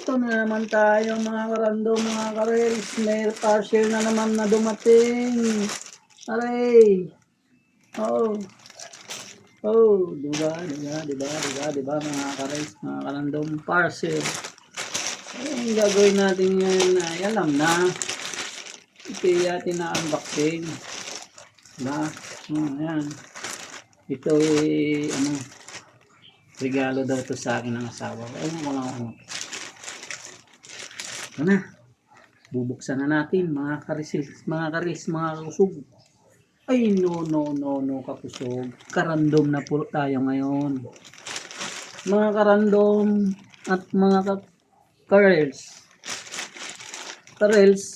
Ito na naman tayo mga karandom, mga karels. May parcel na naman na dumating. Aray! Oh! Oh! Diba mga karels, mga karandom parcel. Ang gagawin natin ngayon ay alam na. Ito yatin na unboxing. Diba? Ayan. Ito ay regalo daw to sa akin ng asawa ko. Ayun ko lang ano. Ito na. Bubuksan na natin mga karis, mga kusog. Ay no kakusog. Karandom na po tayo ngayon. Mga karandom at mga karels. Karels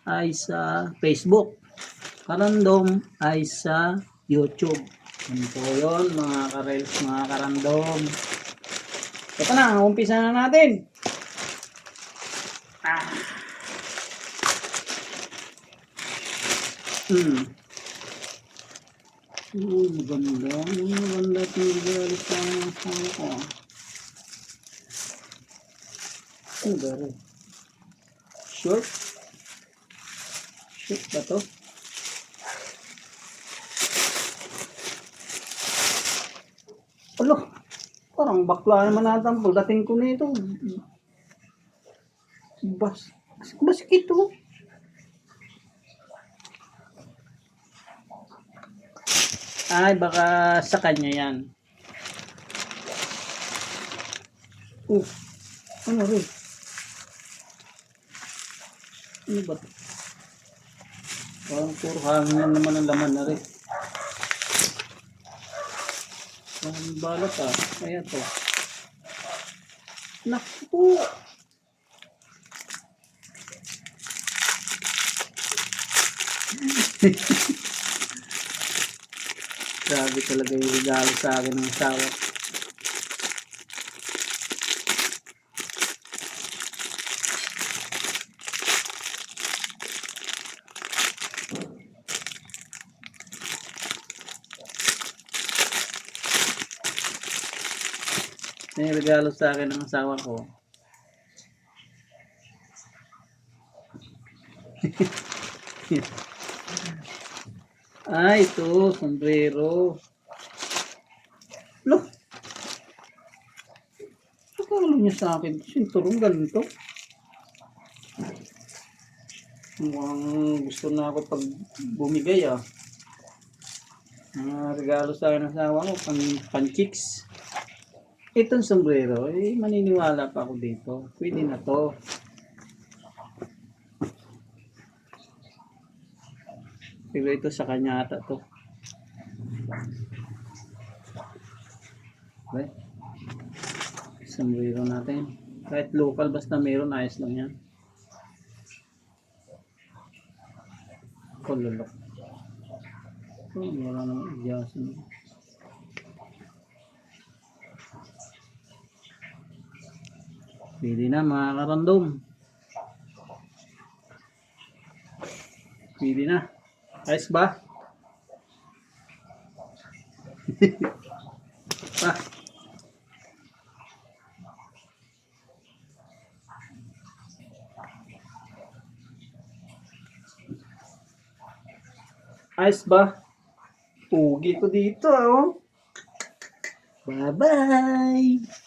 ay sa Facebook. Karandom ay sa YouTube. Ano po yun mga karels, mga karandom. Ito na, umpisa na natin. Maganda itong regalo sa asawa ko. Ano ba rin? Short ba to? Alo, parang bakla naman natin pagdating ko nito. Basket to. Ay, baka sa kanya yan. Ano rin? Ano ba ito? Parang puro hangin naman ang laman na rin. Parang balot Ayan to. Naku! Grabe talaga yung regalo sa akin ng asawa. Yung regalo sa akin ng asawa ko. Ay, ito, sombrero. Look. Nakakalo niya sa akin. Sinturong ganito. Mukhang gusto na ako pag bumigay regalo sa akin ng asawa ko, pan-chicks. Itong sombrero, maniniwala pa ako dito. Pwede na to. Pero ito sa kanya ata to. Okay. Sombrero natin. Kahit local, basta meron, ayos lang yan. Kololok. Wala naman adjustment. Pwede na mga karandom. Pwede na. Ayos ba? Ayos ba? Pugi ko dito Bye-bye!